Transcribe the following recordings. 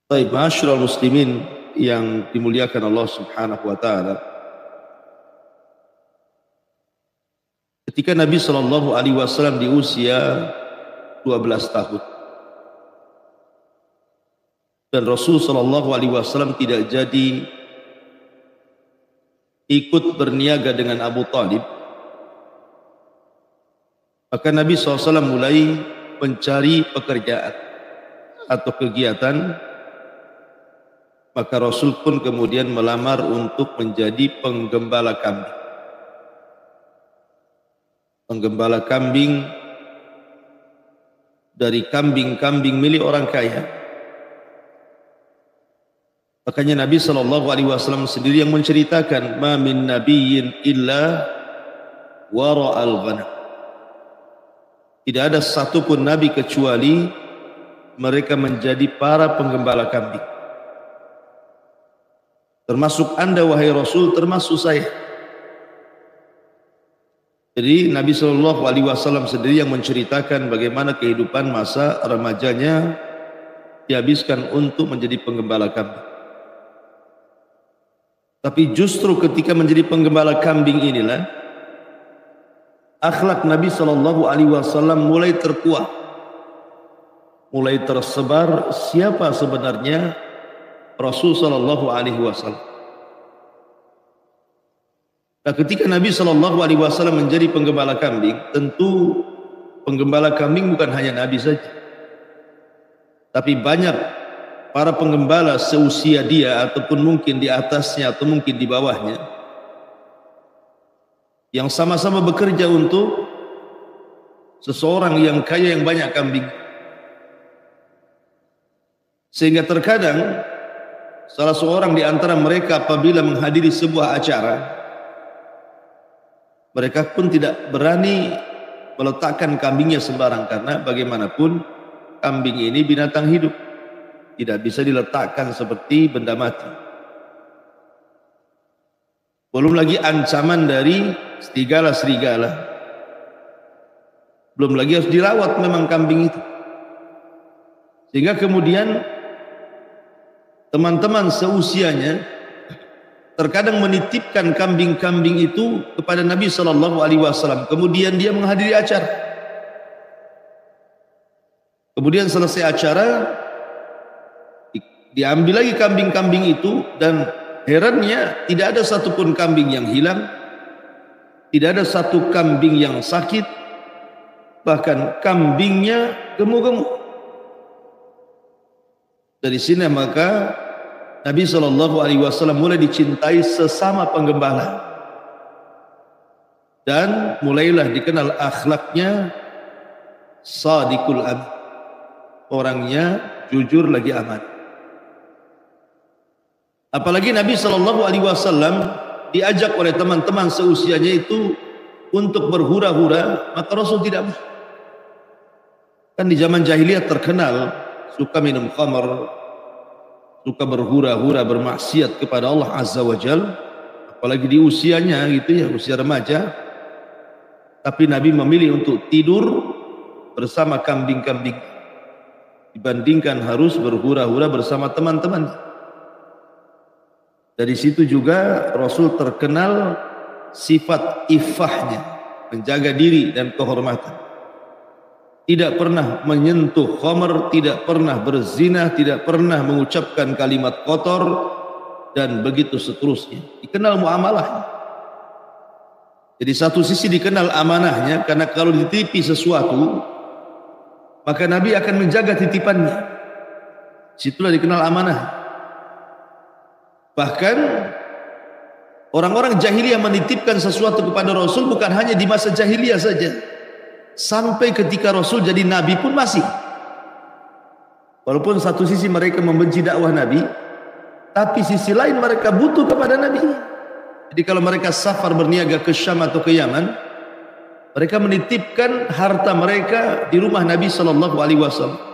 Baik, ma'asyiral muslimin yang dimuliakan Allah Subhanahu wa taala. Ketika Nabi sallallahu alaihi wasallam di usia 12 tahun dan Rasul sallallahu alaihi wasallam tidak jadi ikut berniaga dengan Abu Talib, maka Nabi SAW mulai mencari pekerjaan atau kegiatan. Maka Rasul pun kemudian melamar untuk menjadi penggembala kambing. Penggembala kambing dari kambing-kambing milik orang kaya. Makanya Nabi SAW sendiri yang menceritakan, "Ma min nabiyyin illa wara'al ghanam." Tidak ada satupun nabi kecuali mereka menjadi para penggembala kambing. Termasuk Anda wahai Rasul, termasuk saya. Jadi Nabi SAW sendiri yang menceritakan bagaimana kehidupan masa remajanya dihabiskan untuk menjadi penggembala kambing. Tapi justru ketika menjadi penggembala kambing inilah akhlak Nabi SAW mulai terkuat, mulai tersebar siapa sebenarnya Rasul sallallahu alaihi wasallam. Nah, ketika Nabi sallallahu alaihi wasallam menjadi penggembala kambing, tentu penggembala kambing bukan hanya Nabi saja. Tapi banyak para penggembala seusia dia ataupun mungkin di atasnya atau mungkin di bawahnya yang sama-sama bekerja untuk seseorang yang kaya yang banyak kambing. Sehingga terkadang salah seorang di antara mereka apabila menghadiri sebuah acara, mereka pun tidak berani meletakkan kambingnya sembarang, karena bagaimanapun kambing ini binatang hidup, tidak bisa diletakkan seperti benda mati. Belum lagi ancaman dari serigala-serigala, belum lagi harus dirawat memang kambing itu. Sehingga kemudian teman-teman seusianya terkadang menitipkan kambing-kambing itu kepada Nabi sallallahu alaihi wasallam. Kemudian dia menghadiri acara. Kemudian selesai acara, diambil lagi kambing-kambing itu, dan herannya tidak ada satupun kambing yang hilang, tidak ada satu kambing yang sakit, bahkan kambingnya gemuk-gemuk. Dari sini maka Nabi SAW mulai dicintai sesama penggembala, dan mulailah dikenal akhlaknya sadiqul amin, orangnya jujur lagi aman. Apalagi Nabi SAW diajak oleh teman-teman seusianya itu untuk berhura-hura, maka Rasul tidak mau. Kan di zaman jahiliyah terkenal suka minum khamar, suka berhura-hura bermaksiat kepada Allah Azza wa Jal, apalagi di usianya gitu ya, usia remaja. Tapi Nabi memilih untuk tidur bersama kambing-kambing dibandingkan harus berhura-hura bersama teman-teman. Dari situ juga Rasul terkenal sifat iffahnya, menjaga diri dan kehormatan. Tidak pernah menyentuh khamar, tidak pernah berzina, tidak pernah mengucapkan kalimat kotor, dan begitu seterusnya. Dikenal muamalahnya. Jadi satu sisi dikenal amanahnya, karena kalau dititipi sesuatu, maka Nabi akan menjaga titipannya. Situlah dikenal amanah. Bahkan orang-orang jahiliyah menitipkan sesuatu kepada Rasul bukan hanya di masa jahiliyah saja. Sampai ketika Rasul jadi Nabi pun masih. Walaupun satu sisi mereka membenci dakwah Nabi, tapi sisi lain mereka butuh kepada Nabi. Jadi kalau mereka safar berniaga ke Syam atau ke Yaman, mereka menitipkan harta mereka di rumah Nabi SAW.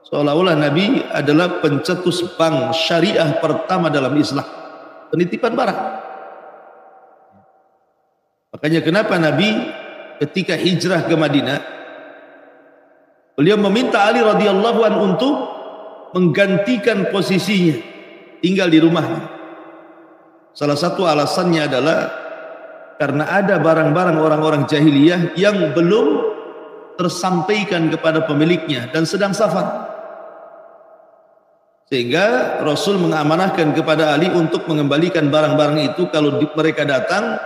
Seolah-olah Nabi adalah pencetus bank syariah pertama dalam Islam. Penitipan barang. Makanya kenapa Nabi ketika hijrah ke Madinah, Beliau meminta Ali radhiyallahu anhu untuk menggantikan posisinya, tinggal di rumahnya. Salah satu alasannya adalah karena ada barang-barang orang-orang jahiliyah yang belum tersampaikan kepada pemiliknya dan sedang safar. Sehingga Rasul mengamanahkan kepada Ali untuk mengembalikan barang-barang itu. Kalau mereka datang,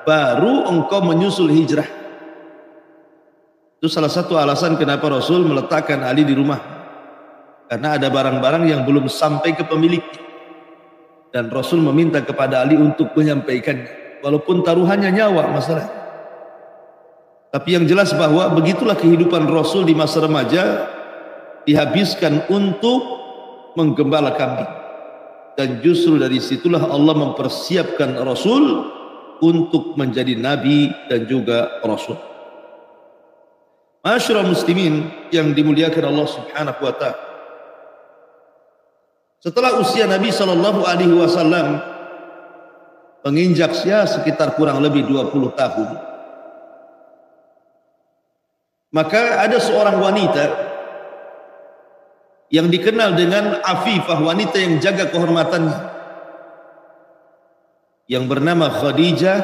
baru engkau menyusul hijrah. Itu salah satu alasan kenapa Rasul meletakkan Ali di rumah, karena ada barang-barang yang belum sampai ke pemiliknya, dan Rasul meminta kepada Ali untuk menyampaikan, walaupun taruhannya nyawa masalah. Tapi yang jelas bahwa begitulah kehidupan Rasul di masa remaja, dihabiskan untuk menggembala kambing. Dan justru dari situlah Allah mempersiapkan Rasul untuk menjadi Nabi dan juga Rasul. Ma'asyiral muslimin yang dimuliakan Allah Subhanahu wa ta'ala, setelah usia Nabi sallallahu alaihi wasallam menginjak sekitar kurang lebih 20 tahun, maka ada seorang wanita yang dikenal dengan Afifah, wanita yang jaga kehormatannya, yang bernama Khadijah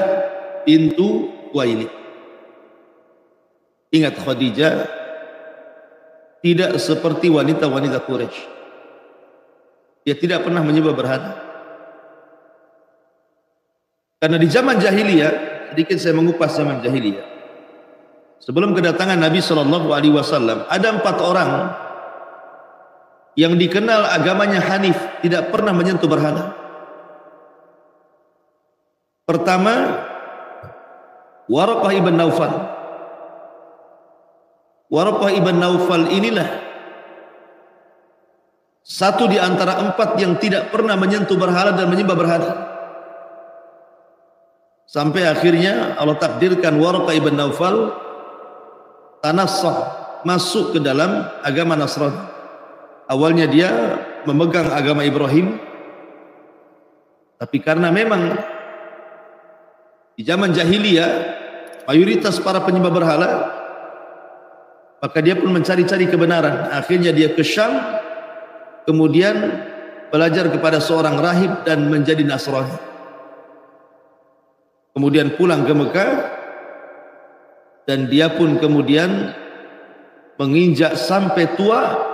bintu Khuwailid. Ingat, Khadijah tidak seperti wanita-wanita Quraisy. Dia tidak pernah menyembah berhala. Karena di zaman jahiliyah, sedikit saya mengupas zaman jahiliyah, sebelum kedatangan Nabi sallallahu alaihi wasallam, ada 4 orang yang dikenal agamanya hanif, tidak pernah menyentuh berhala. Pertama, Waraqah ibn Naufal. Waraqah ibn Naufal inilah satu di antara 4 yang tidak pernah menyentuh berhala dan menyembah berhala. Sampai akhirnya Allah takdirkan Waraqah ibn Naufal tanassah, masuk ke dalam agama Nasrani. Awalnya dia memegang agama Ibrahim, tapi karena memang di zaman jahiliyah mayoritas para penyembah berhala, maka dia pun mencari-cari kebenaran. Akhirnya dia ke Syam, kemudian belajar kepada seorang rahib dan menjadi Nasrani. Kemudian pulang ke Mekah, dan dia pun kemudian menginjak sampai tua,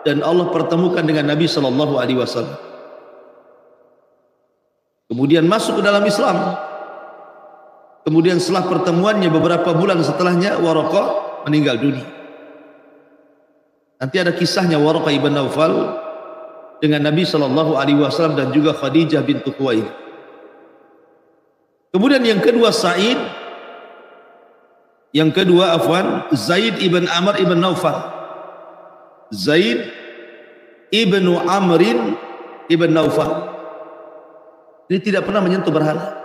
dan Allah pertemukan dengan Nabi sallallahu alaihi wasallam. Kemudian masuk ke dalam Islam. Kemudian setelah pertemuannya beberapa bulan setelahnya, Waraqah meninggal dunia. Nanti ada kisahnya Waraqah ibn Naufal dengan Nabi sallallahu alaihi wasallam dan juga Khadijah bintu Khuwailid. Kemudian yang kedua Sa'id, yang kedua Zaid ibn Amr ibn Naufal. Zaid ibn Amrin ibn Naufal ini tidak pernah menyentuh berhala.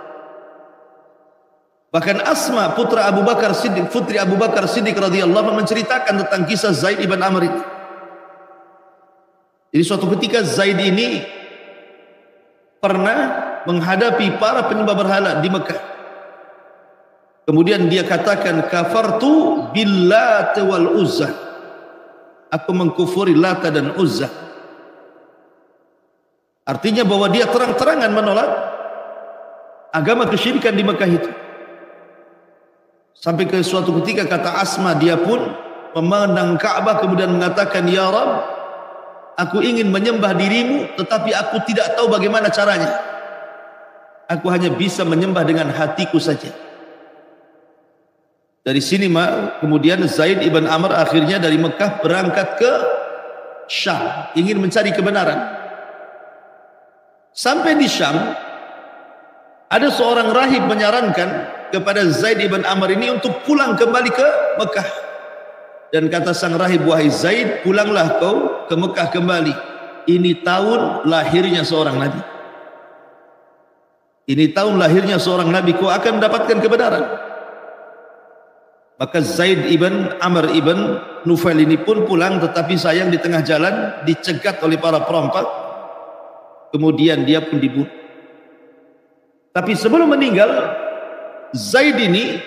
Bahkan Asma putri Abu Bakar Siddiq radhiyallahu anhu menceritakan tentang kisah Zaid ibn Amr ini. Jadi suatu ketika Zaid ini pernah menghadapi para penyembah berhala di Mekah. Kemudian dia katakan, kafartu billat wal Uzzah. Aku mengkufuri Lata dan Uzzah. Artinya bahwa dia terang-terangan menolak agama kesyirikan di Mekah itu. Sampai ke suatu ketika kata Asma, dia pun memandang Ka'bah kemudian mengatakan, ya Rabb, aku ingin menyembah dirimu, tetapi aku tidak tahu bagaimana caranya. Aku hanya bisa menyembah dengan hatiku saja. Dari sini kemudian Zaid ibn Amr akhirnya dari Mekah berangkat ke Syam, ingin mencari kebenaran. Sampai di Syam, ada seorang rahib menyarankan kepada Zaid ibn Amr ini untuk pulang kembali ke Mekah. Dan kata sang rahib, wahai Zaid, pulanglah kau ke Mekah kembali. Ini tahun lahirnya seorang nabi. Ini tahun lahirnya seorang nabi, kau akan mendapatkan kebenaran. Maka Zaid ibn Amr ibn Nufail ini pun pulang, tetapi sayang di tengah jalan dicegat oleh para perompak. Kemudian dia pun dibunuh. Tapi sebelum meninggal, Zaid ini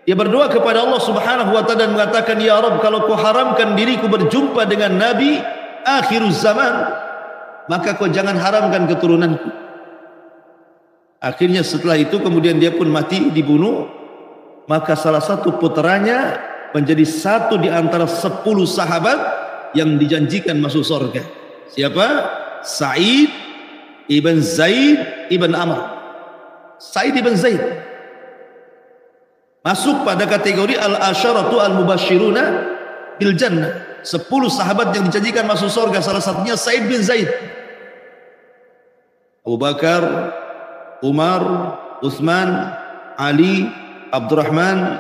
Dia berdoa kepada Allah Subhanahu wa taala dan mengatakan, ya Rabb, kalau kau haramkan diriku berjumpa dengan nabi akhiruz zaman, maka kau jangan haramkan keturunanku. Akhirnya setelah itu kemudian dia pun mati, dibunuh. Maka salah satu putranya menjadi satu di antara 10 sahabat yang dijanjikan masuk surga. Siapa? Sa'id ibn Zaid ibn Amr. Sa'id ibn Zaid masuk pada kategori al-asyaratu al-mubashiruna bil jannah. 10 sahabat yang dijanjikan masuk surga, salah satunya Sa'id bin Zaid. Abu Bakar, Umar, Utsman, Ali, Abdurrahman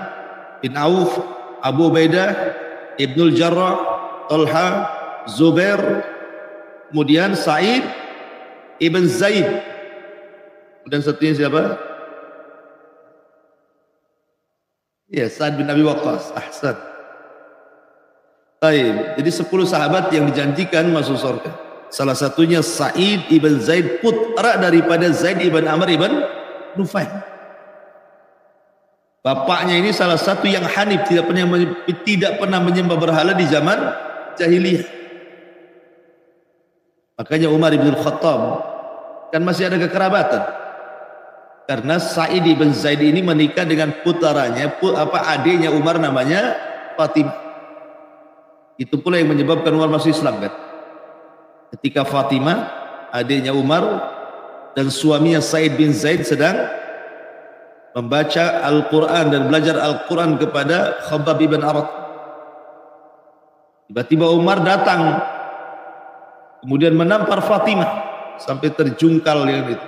bin Auf, Abu Ubaidah, Ibnul Jarrah, Talha, Zubair, kemudian Sa'id ibn Zaid. Dan satunya siapa? Ya, Sa'ad bin Abi Waqqas. Ahsan. Baik, jadi 10 sahabat yang dijanjikan masuk surga. Salah satunya Sa'id ibn Zaid, putra daripada Zaid ibn Amr ibn Nufail. Bapaknya ini salah satu yang hanif, tidak pernah menyembah berhala di zaman jahiliyah. Makanya Umar ibn Khattab kan masih ada kekerabatan. Karena Sa'id ibn Zaid ini menikah dengan putaranya, adiknya Umar namanya Fatimah. Itu pula yang menyebabkan Umar masuk Islam kan. Ketika Fatimah, adiknya Umar, dan suaminya Sa'id bin Zaid sedang membaca Al-Quran dan belajar Al-Quran kepada Khabbab ibn Arat. Tiba-tiba Umar datang, kemudian menampar Fatimah sampai terjungkal dengan itu.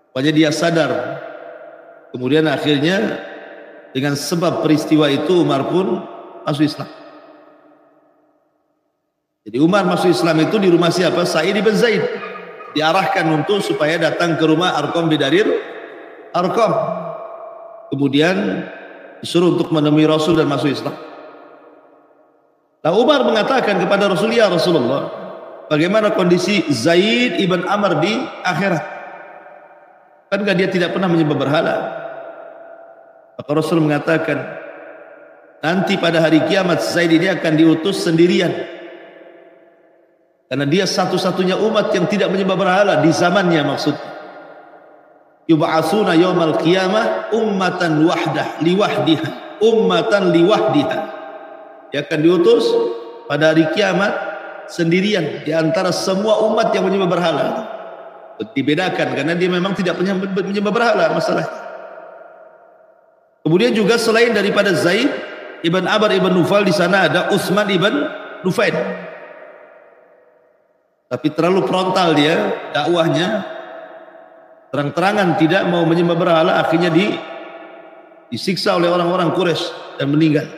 Pokoknya dia sadar. Kemudian akhirnya dengan sebab peristiwa itu Umar pun masuk Islam. Jadi Umar masuk Islam itu di rumah siapa? Sa'id ibn Zaid. Diarahkan untuk supaya datang ke rumah Arqam bin Arqam. Kemudian disuruh untuk menemui Rasul dan masuk Islam. Nah, Umar mengatakan kepada Rasul, ya Rasulullah, bagaimana kondisi Zaid ibn Amr di akhirat? Kan dia tidak pernah menyembah berhala. Maka Rasul mengatakan, nanti pada hari kiamat Zaid ini akan diutus sendirian. Karena dia satu-satunya umat yang tidak menyembah berhala di zamannya, maksudnya. Yub'atsuna yaumal qiyamah ummatan liwahdiha. Ummatan liwahdiha. Dia akan diutus pada hari kiamat sendirian di antara semua umat yang menyembah berhala. Dibedakan karena dia memang tidak menyembah berhala masalah. Kemudian juga selain daripada Zaid ibn Amr ibn Nufail, di sana ada Utsman ibn Nufail. Tapi terlalu frontal dia dakwahnya, terang-terangan tidak mau menyembah berhala, akhirnya disiksa oleh orang-orang Quraisy dan meninggal.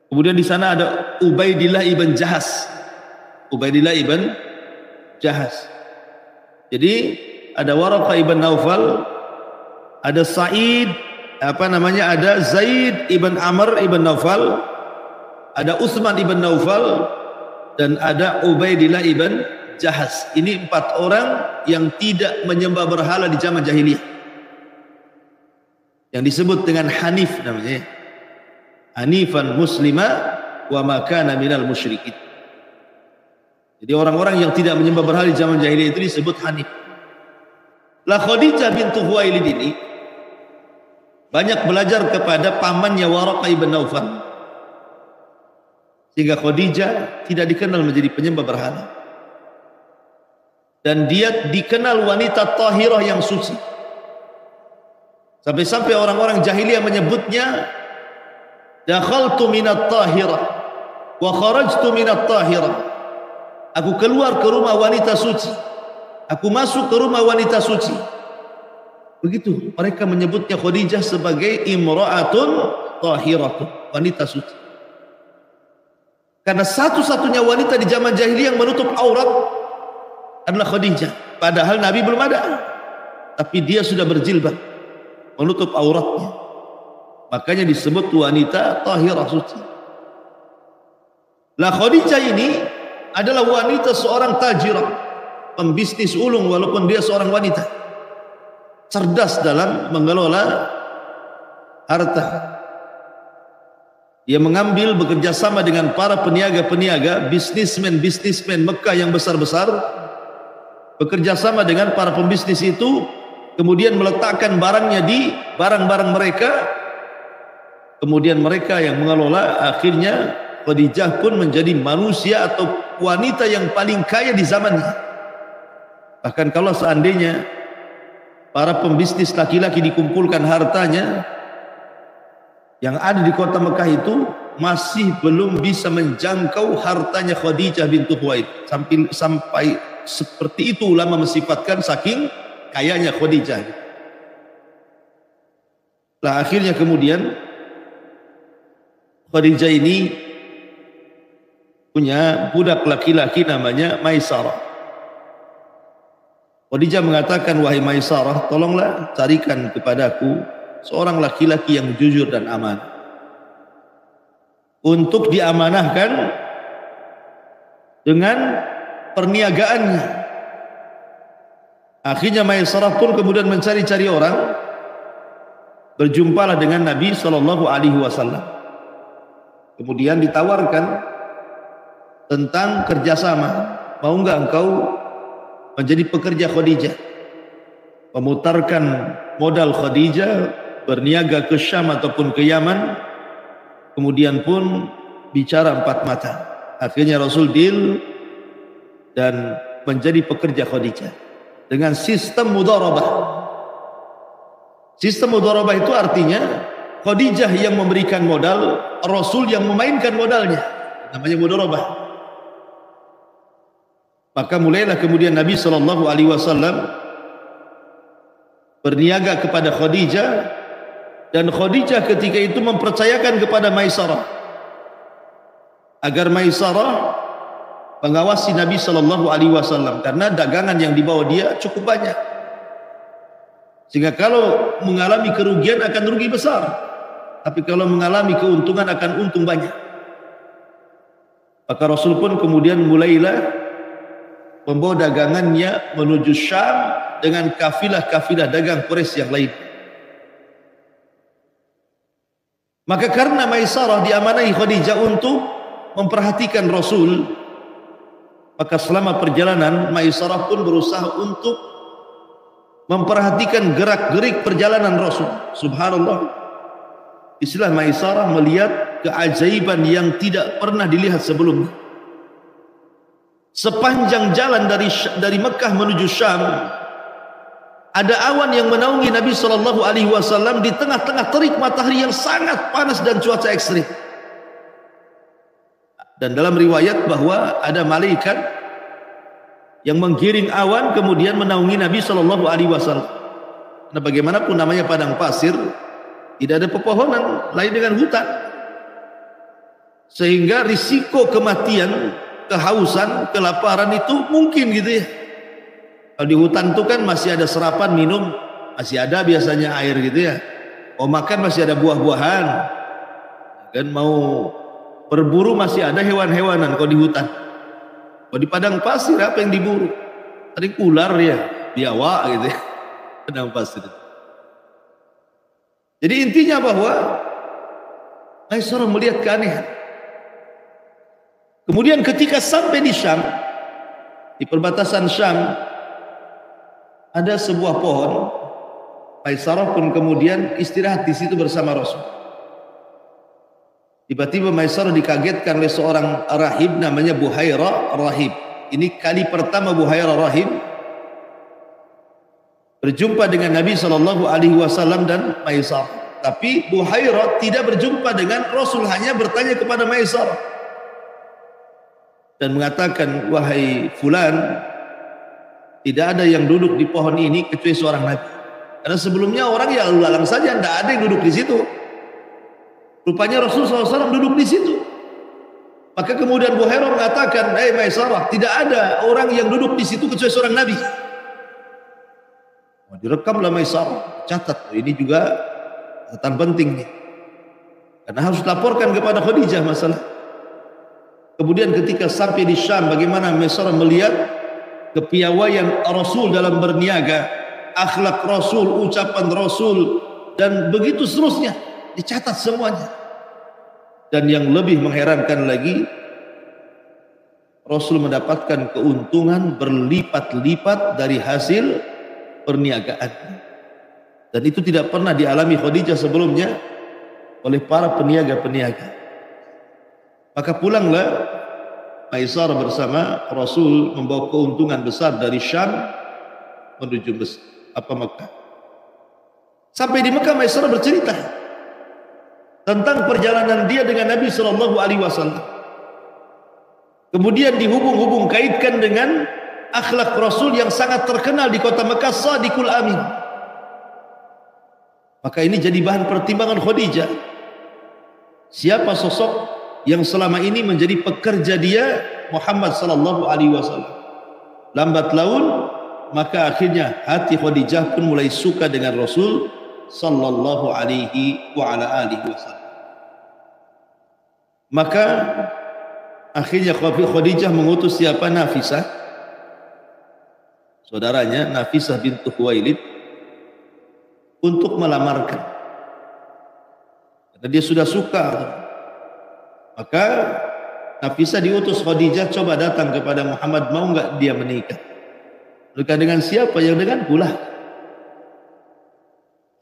Kemudian di sana ada Ubaidillah ibn Jahas. Ubaidillah ibn Jahas. Jadi ada Waraqah ibn Naufal, ada Sa'id, ada Zaid ibn Amr ibn Naufal, ada Utsman ibn Naufal, dan ada Ubaidillah ibn Jahas. Ini 4 orang yang tidak menyembah berhala di zaman jahiliyah, yang disebut dengan Hanif namanya. Hanifan muslima wa ma kana minal musyrikin. Jadi orang-orang yang tidak menyembah berhala di zaman jahiliyah itu disebut Hanif. La Khadijah bintu Khuwailid ini banyak belajar kepada pamannya Waraqah ibn Naufal, sehingga Khadijah tidak dikenal menjadi penyembah berhala. Dan dia dikenal wanita tahirah yang suci. Sampai-sampai orang-orang jahiliyah menyebutnya dakhaltu minat tahirah wa kharajtu minat tahirah. Aku keluar ke rumah wanita suci, aku masuk ke rumah wanita suci. Begitu mereka menyebutnya Khadijah sebagai imra'atun tahiratun, wanita suci. Karena satu-satunya wanita di zaman jahiliyah yang menutup aurat adalah Khadijah. Padahal Nabi belum ada, tapi dia sudah berjilbab, menutup auratnya. Makanya disebut wanita tahirah suci. Lah Khadijah ini adalah wanita seorang tajirah, pembisnis ulung, walaupun dia seorang wanita, cerdas dalam mengelola harta. Dia mengambil bekerja sama dengan para peniaga-peniaga, bisnismen Mekah yang besar-besar, bekerja sama dengan para pembisnis itu, kemudian meletakkan barangnya di barang-barang mereka, kemudian mereka yang mengelola. Akhirnya Khadijah pun menjadi manusia atau wanita yang paling kaya di zamannya. Bahkan kalau seandainya para pembisnis laki-laki dikumpulkan hartanya yang ada di kota Mekah itu, masih belum bisa menjangkau hartanya Khadijah bintu Khuwailid. Sampai seperti itu ulama mensifatkan saking kayanya Khadijah. Nah, akhirnya kemudian Khadijah ini punya budak laki-laki namanya Maisarah. Khadijah mengatakan, wahai Maisarah, tolonglah carikan kepadaku seorang laki-laki yang jujur dan amanah untuk diamanahkan dengan perniagaannya. Akhirnya Maisarah pun kemudian mencari-cari orang, berjumpalah dengan Nabi SAW. Kemudian ditawarkan tentang kerjasama, mau enggak engkau menjadi pekerja Khadijah, memutarkan modal Khadijah, berniaga ke Syam ataupun ke Yaman, kemudian pun bicara empat mata. Akhirnya Rasul deal dan menjadi pekerja Khadijah dengan sistem mudharabah. Sistem mudharabah itu artinya Khadijah yang memberikan modal, Rasul yang memainkan modalnya, namanya mudharabah. Maka mulailah kemudian Nabi SAW berniaga kepada Khadijah, dan Khadijah ketika itu mempercayakan kepada Maisarah agar Maisarah mengawasi Nabi SAW, karena dagangan yang dibawa dia cukup banyak, sehingga kalau mengalami kerugian akan rugi besar, tapi kalau mengalami keuntungan akan untung banyak. Maka Rasul pun kemudian mulailah membawa dagangannya menuju Syam dengan kafilah-kafilah dagang Quraisy yang lain. Maka karena Maisarah diamanahi Khadijah untuk memperhatikan Rasul, maka selama perjalanan Maisarah pun berusaha untuk memperhatikan gerak-gerik perjalanan Rasul. Subhanallah, istilah Maisarah melihat keajaiban yang tidak pernah dilihat sebelumnya. Sepanjang jalan dari Mekah menuju Syam, ada awan yang menaungi Nabi SAW di tengah-tengah terik matahari yang sangat panas dan cuaca ekstrim. Dan dalam riwayat bahwa ada malaikat yang menggiring awan kemudian menaungi Nabi SAW. Karena bagaimanapun namanya padang pasir, tidak ada pepohonan lain dengan hutan, sehingga risiko kematian, kehausan, kelaparan itu mungkin gitu ya. Kalau di hutan itu kan masih ada serapan minum, masih ada biasanya air gitu ya. Mau makan masih ada buah-buahan, kan mau berburu masih ada hewan-hewanan. Kalau di hutan, kalau di padang pasir apa yang diburu? Tadi ular ya, biawak gitu ya, padang pasir. Jadi intinya bahwa Maisarah melihat keanehan. Kemudian ketika sampai di Syam, di perbatasan Syam, ada sebuah pohon. Maisarah pun kemudian istirahat di situ bersama Rasul. Tiba-tiba Maisarah dikagetkan oleh seorang rahib namanya Buhairah Rahib. Ini kali pertama Buhairah Rahib berjumpa dengan Nabi SAW dan Maisarah. Tapi Buhairah tidak berjumpa dengan Rasul, hanya bertanya kepada Maisarah dan mengatakan, wahai fulan, tidak ada yang duduk di pohon ini kecuali seorang Nabi. Karena sebelumnya orang ya lalu lalang saja, tidak ada yang duduk di situ. Rupanya Rasulullah SAW duduk di situ. Maka kemudian Buhairah mengatakan, Maisarah, tidak ada orang yang duduk di situ kecuali seorang Nabi. Direkamlah Maisarah, catat. Ini juga catatan penting nih, karena harus laporkan kepada Khadijah masalah. Kemudian ketika sampai di Syam, bagaimana Maisarah melihat kepiawaian Rasul dalam berniaga, akhlak Rasul, ucapan Rasul, dan begitu seterusnya. dicatat semuanya. Dan yang lebih mengherankan lagi, Rasul mendapatkan keuntungan berlipat-lipat dari hasil perniagaan. Dan itu tidak pernah dialami Khadijah sebelumnya oleh para peniaga-peniaga. Maka pulanglah Maisarah bersama Rasul membawa keuntungan besar dari Syam menuju Mekah. Sampai di Mekah Maisarah bercerita tentang perjalanan dia dengan Nabi Shallallahu Alaihi Wasallam. Kemudian dihubung-hubung kaitkan dengan akhlak Rasul yang sangat terkenal di kota Mekah, Shadiqul Amin. Maka ini jadi bahan pertimbangan Khadijah. Siapa sosok yang selama ini menjadi pekerja dia? Muhammad Sallallahu Alaihi Wasallam. Lambat laun, maka akhirnya hati Khadijah pun mulai suka dengan Rasul Sallallahu Alaihi Wasallam. Maka akhirnya Khadijah mengutus siapa? Nafisah, saudaranya Nafisah bintu Khuwailid, untuk melamarkan. Karena dia sudah suka. Maka Nafisah diutus Khadijah, coba datang kepada Muhammad, mau enggak dia menikah? Menikah dengan siapa? Yang dengan pula.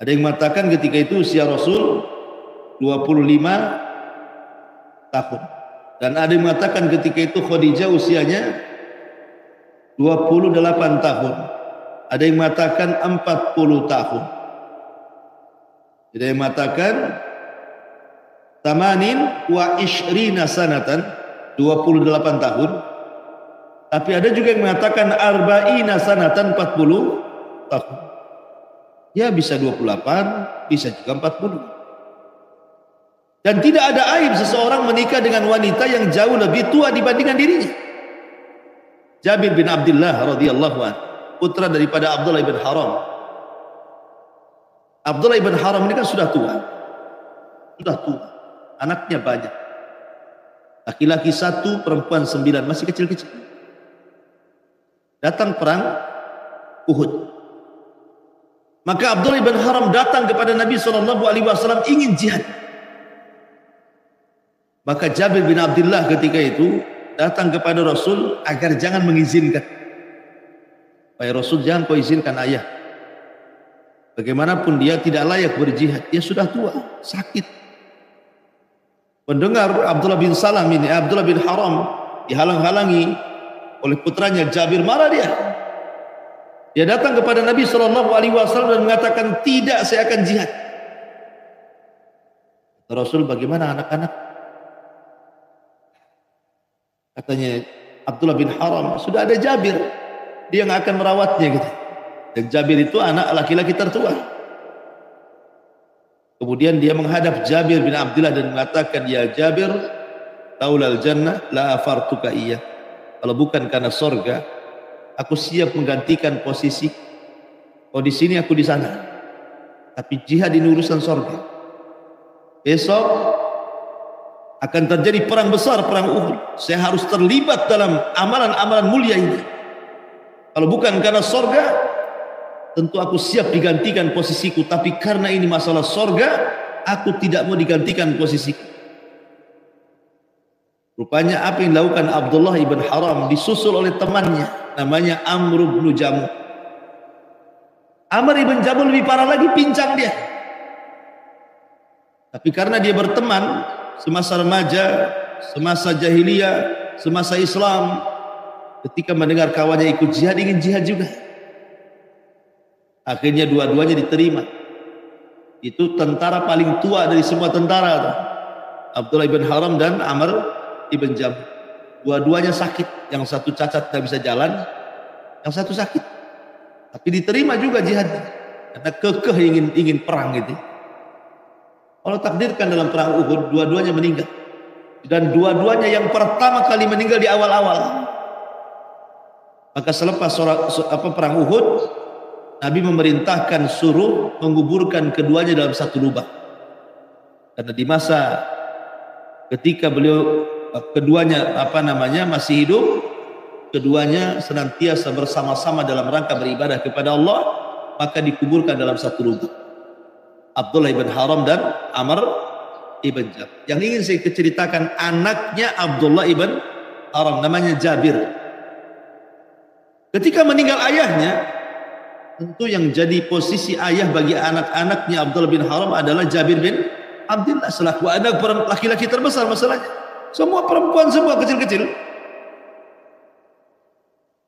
Ada yang mengatakan ketika itu usia Rasul 25 tahun. Dan ada yang mengatakan ketika itu Khadijah usianya 28 tahun. Ada yang mengatakan 40 tahun. Ada yang mengatakan tamanin wa ishrina sanatan, 28 tahun. Tapi ada juga yang mengatakan arba'ina sanatan, 40 tahun. Ya bisa 28, bisa juga 40. Dan tidak ada aib seseorang menikah dengan wanita yang jauh lebih tua dibandingkan dirinya. Jabir bin Abdullah radhiyallahu anhu, putra daripada Abdullah bin Haram. Abdullah bin Haram ini kan sudah tua. Sudah tua. Anaknya banyak. Laki-laki 1, perempuan 9, masih kecil-kecil. Datang perang Uhud. Maka Abdullah bin Haram datang kepada Nabi SAW ingin jihad. Maka Jabir bin Abdullah ketika itu datang kepada Rasul agar jangan mengizinkan. Supaya Rasul, jangan kau izinkan ayah. Bagaimanapun dia tidak layak berjihad. Dia sudah tua, sakit. Mendengar Abdullah bin Salam ini, Abdullah bin Haram dihalang-halangi oleh putranya Jabir, marah dia. Dia datang kepada Nabi SAW dan mengatakan, tidak, saya akan jihad. Rasul, bagaimana anak-anak? Katanya Abdullah bin Haram, sudah ada Jabir, dia yang akan merawatnya gitu. Dan Jabir itu anak laki-laki tertua. Kemudian dia menghadap Jabir bin Abdullah dan mengatakan, ya Jabir, taulal jannah la afartuka iya. Kalau bukan karena sorga, aku siap menggantikan posisi. Kau di sini, aku di sana. Tapi jihad ini urusan sorga. Besok akan terjadi perang besar, perang Uhud. Saya harus terlibat dalam amalan-amalan mulia ini. Kalau bukan karena sorga, tentu aku siap digantikan posisiku. Tapi karena ini masalah sorga, aku tidak mau digantikan posisiku. Rupanya apa yang dilakukan Abdullah ibn Haram disusul oleh temannya, namanya Amr ibn Jamuh. Amr ibn Jamuh lebih parah lagi, pincang dia. Tapi karena dia berteman semasa remaja, semasa jahiliyah, semasa Islam, ketika mendengar kawannya ikut jihad, ingin jihad juga. Akhirnya dua-duanya diterima. Itu tentara paling tua dari semua tentara, Abdullah ibn Haram dan Amr ibn Jamuh. Dua-duanya sakit. Yang satu cacat, tidak bisa jalan, yang satu sakit. Tapi diterima juga jihad, karena kekeh ingin perang gitu. Allah takdirkan dalam perang Uhud, dua-duanya meninggal. Dan dua-duanya yang pertama kali meninggal di awal-awal. Maka selepas perang Uhud, Nabi memerintahkan suruh menguburkan keduanya dalam satu lubang. Karena di masa ketika beliau keduanya masih hidup, keduanya senantiasa bersama-sama dalam rangka beribadah kepada Allah, maka dikuburkan dalam satu lubang. Abdullah ibn Haram dan Amr ibn Jabir. Yang ingin saya ceritakan anaknya Abdullah ibn Haram namanya Jabir. Ketika meninggal ayahnya, tentu yang jadi posisi ayah bagi anak-anaknya Abdullah bin Haram adalah Jabir bin Abdullah selaku anak laki-laki terbesar masalahnya. Semua perempuan semua kecil-kecil.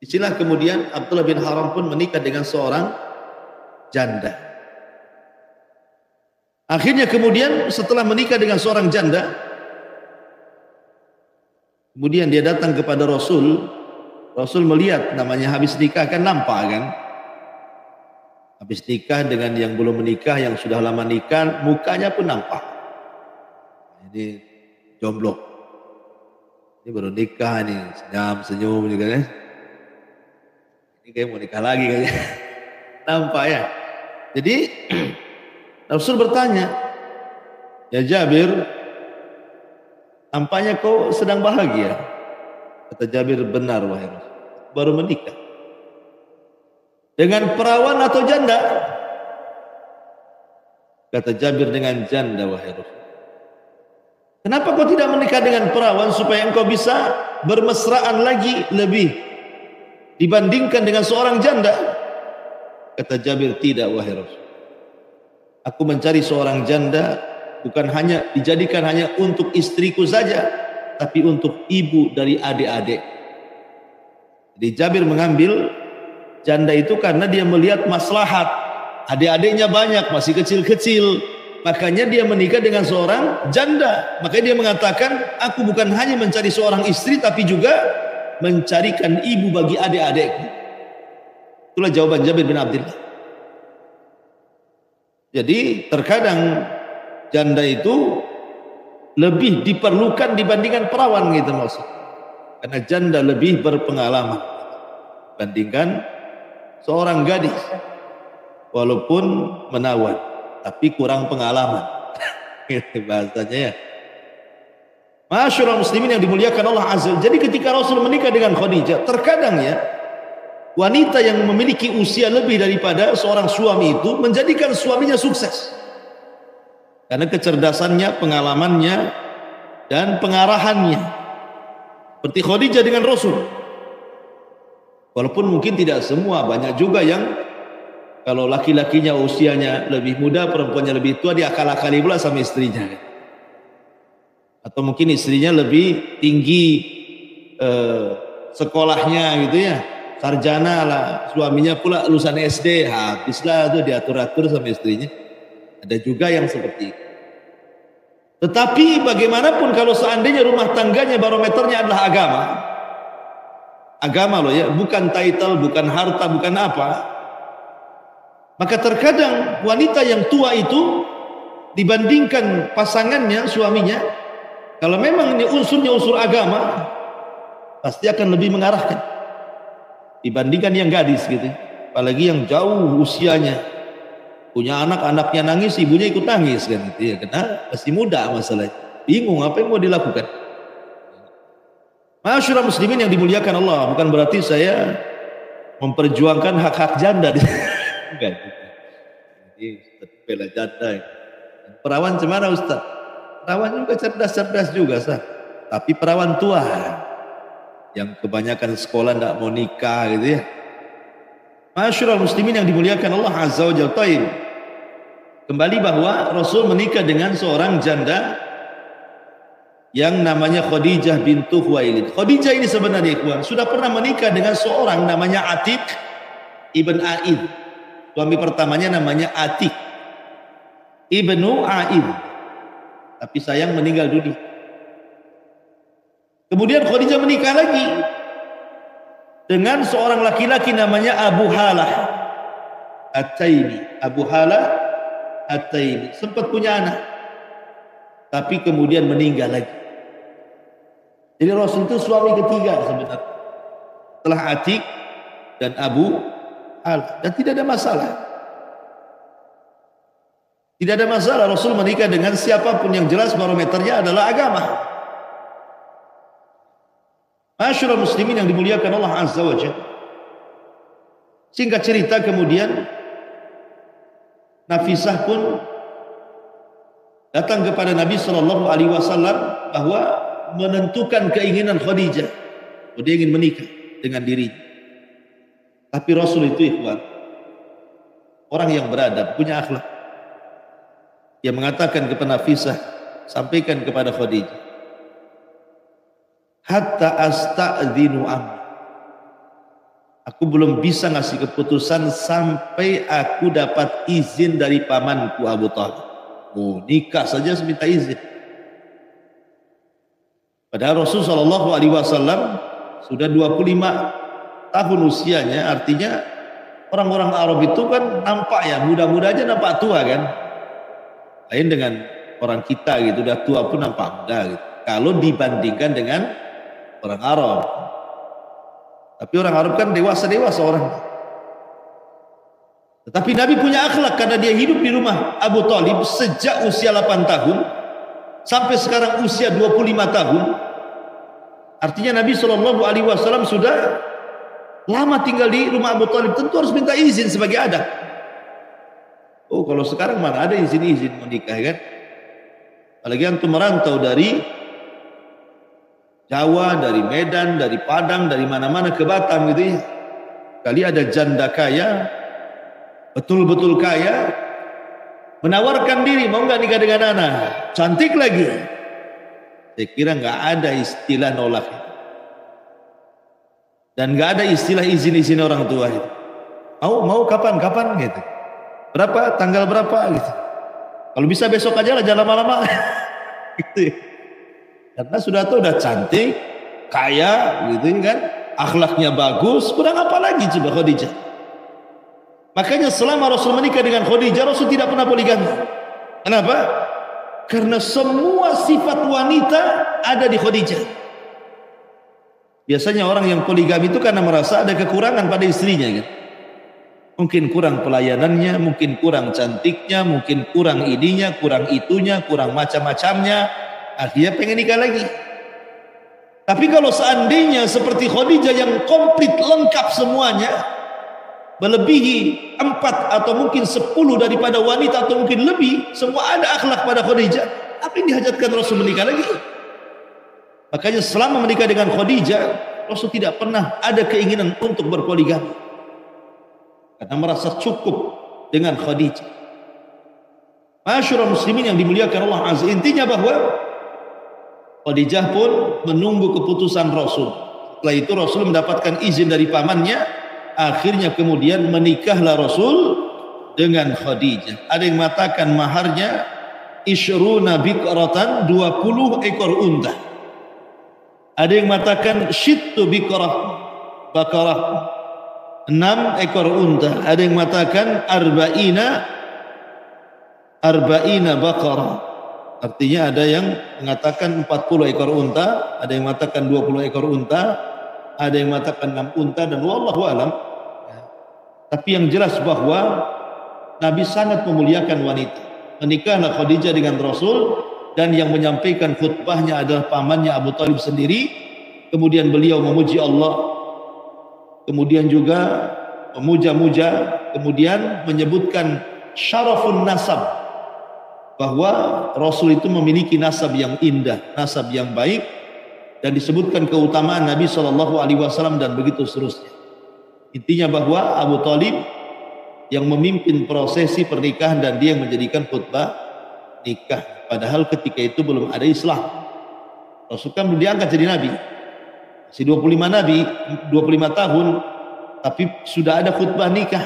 Istilah kemudian Abdullah bin Haram pun menikah dengan seorang janda. Akhirnya kemudian setelah menikah dengan seorang janda, kemudian dia datang kepada Rasul. Rasul melihat namanya habis nikah kan nampak kan. Habis nikah dengan yang belum menikah, yang sudah lama nikah, mukanya pun nampak. Ini jomblo. Ini baru nikah nih, senyum juga kan. Ini kayak mau nikah lagi kayaknya. Nampak ya. Jadi Rasul bertanya, ya Jabir, nampaknya kau sedang bahagia. Kata Jabir, benar wahai Rasul, baru menikah. Dengan perawan atau janda? Kata Jabir, dengan janda wahai Rasul. Kenapa kau tidak menikah dengan perawan supaya engkau bisa bermesraan lagi lebih dibandingkan dengan seorang janda? Kata Jabir, tidak wahai Rasul. Aku mencari seorang janda bukan hanya dijadikan hanya untuk istriku saja, tapi untuk ibu dari adik-adik. Jadi Jabir mengambil janda itu karena dia melihat maslahat. Adik-adiknya banyak, masih kecil-kecil. Makanya dia menikah dengan seorang janda. Makanya dia mengatakan, aku bukan hanya mencari seorang istri, tapi juga mencarikan ibu bagi adik-adikku. Itulah jawaban Jabir bin Abdullah. Jadi terkadang janda itu lebih diperlukan dibandingkan perawan gitu maksud. Karena janda lebih berpengalaman dibandingkan seorang gadis. Walaupun menawan, tapi kurang pengalaman. Bahasanya ya. Masyaallah muslimin yang dimuliakan Allah Azza. Jadi ketika Rasul menikah dengan Khadijah, terkadang ya wanita yang memiliki usia lebih daripada seorang suami itu menjadikan suaminya sukses. Karena kecerdasannya, pengalamannya, dan pengarahannya. Seperti Khadijah dengan Rasul. Walaupun mungkin tidak semua, banyak juga yang kalau laki-lakinya usianya lebih muda, perempuannya lebih tua, dia akal-akali pula sama istrinya. Atau mungkin istrinya lebih tinggi sekolahnya gitu ya. Sarjana lah, suaminya pula lulusan SD, habislah tuh diatur-atur sama istrinya. Ada juga yang seperti itu. Tetapi bagaimanapun kalau seandainya rumah tangganya barometernya adalah agama. Agama loh ya, bukan title, bukan harta, bukan apa. Maka terkadang wanita yang tua itu dibandingkan pasangannya, suaminya, kalau memang ini unsurnya unsur agama, pasti akan lebih mengarahkan dibandingkan yang gadis gitu. Apalagi yang jauh usianya, punya anak, anaknya nangis, ibunya ikut nangis kan gitu ya, karena masih muda masalahnya, bingung apa yang mau dilakukan. Masyaallah muslimin yang dimuliakan Allah, bukan berarti saya memperjuangkan hak-hak janda. Enggak gitu. Jadi Ustaz bela janda. Perawan cemana Ustaz? Perawan juga cerdas-cerdas juga sah. Tapi perawan tua yang kebanyakan sekolah tidak mau nikah gitu ya. Masyaallah muslimin yang dimuliakan Allah Azza wa Jalla. Kembali bahwa Rasul menikah dengan seorang janda yang namanya Khadijah bintu Khuwailid. Khadijah ini sebenarnya ikhwan sudah pernah menikah dengan seorang namanya Atiq ibn Aid. Suami pertamanya namanya Atiq ibnu Aid. Tapi sayang meninggal dunia. Kemudian Khadijah menikah lagi dengan seorang laki-laki namanya Abu Halah At-Taimi. Abu Halah At-Taimi sempat punya anak, tapi kemudian meninggal lagi. Jadi Rasul itu suami ketiga sebenarnya setelah Atiq dan Abu Halah, dan tidak ada masalah. Tidak ada masalah Rasul menikah dengan siapapun, yang jelas barometernya adalah agama. Masyaallah muslimin yang dimuliakan Allah Azza wa Jalla. Singkat cerita kemudian Nafisah pun datang kepada Nabi Shallallahu Alaihi Wasallam bahwa menentukan keinginan Khadijah, dia ingin menikah dengan dirinya. Tapi Rasul itu ikhwan, orang yang beradab, punya akhlak. Dia mengatakan kepada Nafisah, sampaikan kepada Khadijah, hatta asta'dzinu ammi, aku belum bisa ngasih keputusan sampai aku dapat izin dari pamanku Abu Thalib. Oh, nikah saja minta izin. Padahal Rasulullah SAW sudah 25 tahun usianya, artinya orang-orang Arab itu kan nampak ya muda-muda aja nampak tua kan. Lain dengan orang kita gitu, udah tua pun nampak muda gitu. Kalau dibandingkan dengan orang Arab. Tapi orang Arab kan dewasa-dewasa orang. Tetapi Nabi punya akhlak karena dia hidup di rumah Abu Thalib sejak usia 8 tahun sampai sekarang usia 25 tahun. Artinya Nabi Shallallahu Alaihi Wasallam sudah lama tinggal di rumah Abu Thalib, tentu harus minta izin sebagai adab. Oh, kalau sekarang mana ada izin-izin menikah kan? Apalagi antum merantau dari Jawa, dari Medan, dari Padang, dari mana-mana ke Batam gitu ya. Kali ada janda kaya, betul-betul kaya, menawarkan diri, mau nggak nikah dengan anak, cantik lagi. Saya kira nggak ada istilah nolak dan nggak ada istilah izin-izin orang tua itu. Mau kapan gitu, berapa, tanggal berapa gitu. Kalau bisa besok aja lah, jangan lama-lama. Gitu ya. Karena sudah tahu udah cantik, kaya gitu kan, akhlaknya bagus, kurang apa lagi coba Khadijah. Makanya selama Rasul menikah dengan Khadijah, Rasul tidak pernah poligami. Kenapa? Karena semua sifat wanita ada di Khadijah. Biasanya orang yang poligami itu karena merasa ada kekurangan pada istrinya kan. Mungkin kurang pelayanannya, mungkin kurang cantiknya, mungkin kurang ininya, kurang itunya, kurang macam-macamnya, akhirnya pengen nikah lagi. Tapi kalau seandainya seperti Khadijah yang komplit lengkap semuanya, melebihi 4 atau mungkin 10 daripada wanita atau mungkin lebih, semua ada akhlak pada Khadijah, apa yang dihajatkan Rasul menikah lagi? Makanya selama menikah dengan Khadijah, Rasul tidak pernah ada keinginan untuk berpoligami karena merasa cukup dengan Khadijah. Masyarul muslimin yang dimuliakan Allah Azza, intinya bahwa Khadijah pun menunggu keputusan Rasul. Setelah itu Rasul mendapatkan izin dari pamannya, akhirnya kemudian menikahlah Rasul dengan Khadijah. Ada yang mengatakan maharnya isyruna biqratan, 20 ekor unta. Ada yang mengatakan syittu bakarah, 6 ekor unta. Ada yang mengatakan arba'ina bakarah. Artinya ada yang mengatakan 40 ekor unta, ada yang mengatakan 20 ekor unta, ada yang mengatakan 6 unta, dan wallahu alam. Tapi yang jelas bahwa Nabi sangat memuliakan wanita. Menikahlah Khadijah dengan Rasul, dan yang menyampaikan khutbahnya adalah pamannya Abu Thalib sendiri. Kemudian beliau memuji Allah, kemudian juga memuja-muja, kemudian menyebutkan syarafun nasab, bahwa Rasul itu memiliki nasab yang indah, nasab yang baik, dan disebutkan keutamaan Nabi SAW dan begitu seterusnya. Intinya bahwa Abu Thalib yang memimpin prosesi pernikahan dan dia yang menjadikan khutbah nikah. Padahal ketika itu belum ada Islam. Rasul kan belum diangkat jadi Nabi. Masih 25 tahun, tapi sudah ada khutbah nikah.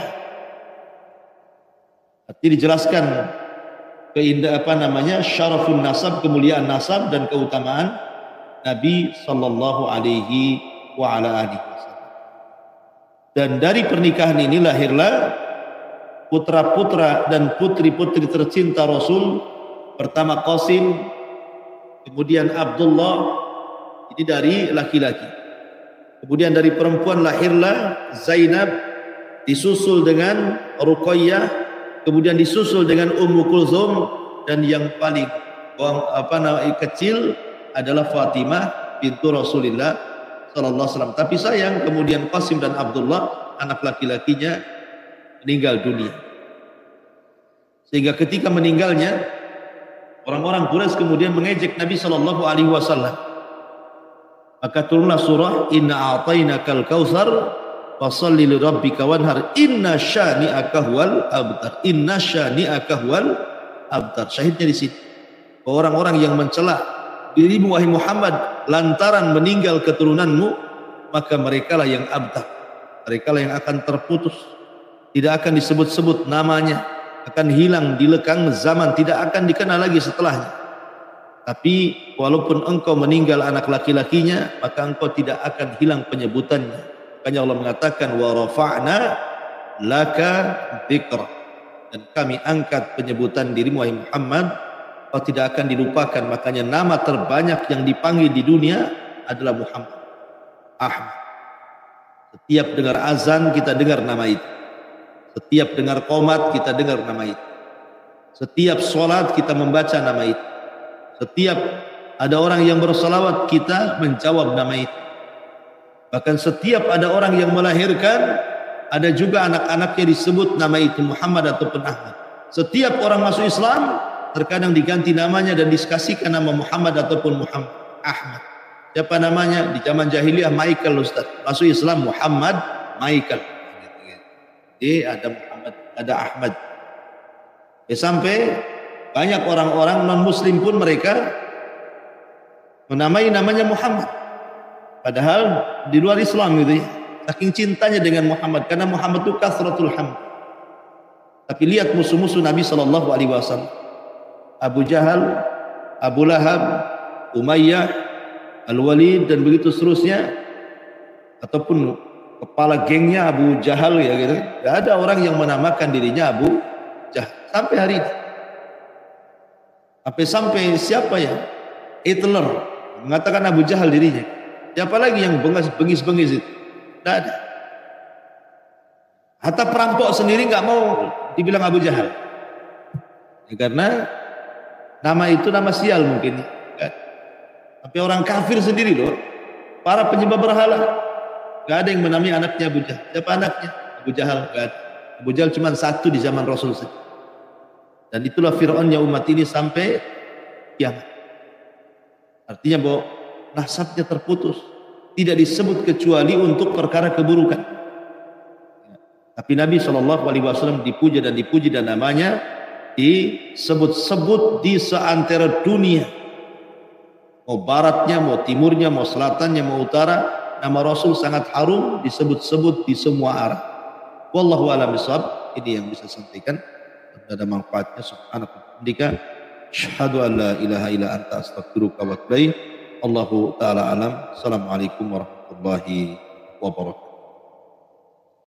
Artinya dijelaskan syarafun nasab, kemuliaan nasab dan keutamaan Nabi sallallahu alaihi wa ala alihi wasallam. Dan dari pernikahan ini lahirlah putra-putra dan putri-putri tercinta Rasul. Pertama Qasim, kemudian Abdullah, ini dari laki-laki. Kemudian dari perempuan lahirlah Zainab, disusul dengan Ruqayyah, kemudian disusul dengan Ummu Kulthum, dan yang paling kecil adalah Fatimah bintu Rasulullah sallallahu alaihi wasallam. Tapi sayang kemudian Qasim dan Abdullah anak laki-lakinya meninggal dunia. Sehingga ketika meninggalnya Orang-orang Quraisy kemudian mengejek Nabi sallallahu alaihi wasallam. Maka turunlah surah Inna a'tainakal kautsar fashalli li rabbika wanhar inna syani'aka huwal abtar. Inna syani'aka huwal abtar. Syahidnya di sini. Orang-orang yang mencela dirimu wahai Muhammad lantaran meninggal keturunanmu, maka merekalah yang abtar. Merekalah yang akan terputus. Tidak akan disebut-sebut namanya, akan hilang di lekang zaman, tidak akan dikenal lagi setelahnya. Tapi walaupun engkau meninggal anak laki-lakinya, maka engkau tidak akan hilang penyebutannya. Makanya Allah mengatakan wa rafa'na laka dzikra, dan kami angkat penyebutan dirimu wahai Muhammad, kau tidak akan dilupakan. Makanya nama terbanyak yang dipanggil di dunia adalah Muhammad, Ahmad. Setiap dengar azan kita dengar nama itu. Setiap dengar qomat kita dengar nama itu. Setiap sholat kita membaca nama itu. Setiap ada orang yang bersalawat kita menjawab nama itu. Bahkan setiap ada orang yang melahirkan, ada juga anak-anaknya disebut nama itu Muhammad ataupun Ahmad. Setiap orang masuk Islam terkadang diganti namanya dan dikasihkan nama Muhammad ataupun Muhammad Ahmad. Siapa namanya? Di zaman jahiliyah Michael Ustaz. Masuk Islam Muhammad Michael. Ada Muhammad, ada Ahmad. Sampai banyak orang-orang non-muslim pun mereka menamai namanya Muhammad. Padahal di luar Islam gitu ya. Saking cintanya dengan Muhammad, karena Muhammad itu kasratul hamd. Tapi lihat musuh-musuh Nabi SAW. Abu Jahal, Abu Lahab, Umayyah, Al-Walid dan begitu seterusnya. Ataupun kepala gengnya Abu Jahal ya gitu. Gak ada orang yang menamakan dirinya Abu Jahal sampai hari ini. Sampai siapa ya? Hitler mengatakan Abu Jahal dirinya. Siapa lagi yang bengis-bengis itu? Tidak ada. Hatta perampok sendiri nggak mau dibilang Abu Jahal. Ya, karena nama itu nama sial mungkin. Tapi orang kafir sendiri loh, para penyembah berhala, nggak ada yang menamai anaknya Abu Jahal. Siapa anaknya? Abu Jahal. Nggak ada. Abu Jahal cuma satu di zaman Rasul saja. Dan itulah Fir'aunnya umat ini sampai kiamat. Artinya bahwa nasabnya terputus, tidak disebut kecuali untuk perkara keburukan. Tapi Nabi SAW dipuja dan dipuji, dan namanya disebut-sebut di seantero dunia. Mau baratnya, mau timurnya, mau selatannya, mau utara, nama Rasul sangat harum, disebut-sebut di semua arah. Wallahu a'lam bishawab. Ini yang bisa sampaikan. Ada manfaatnya. Subhanaka wa bihamdika asyhadu an la ilaha illa anta astaghfiruka wa atubu ilaik. Allahu taala alam. Assalamualaikum warahmatullahi wabarakatuh.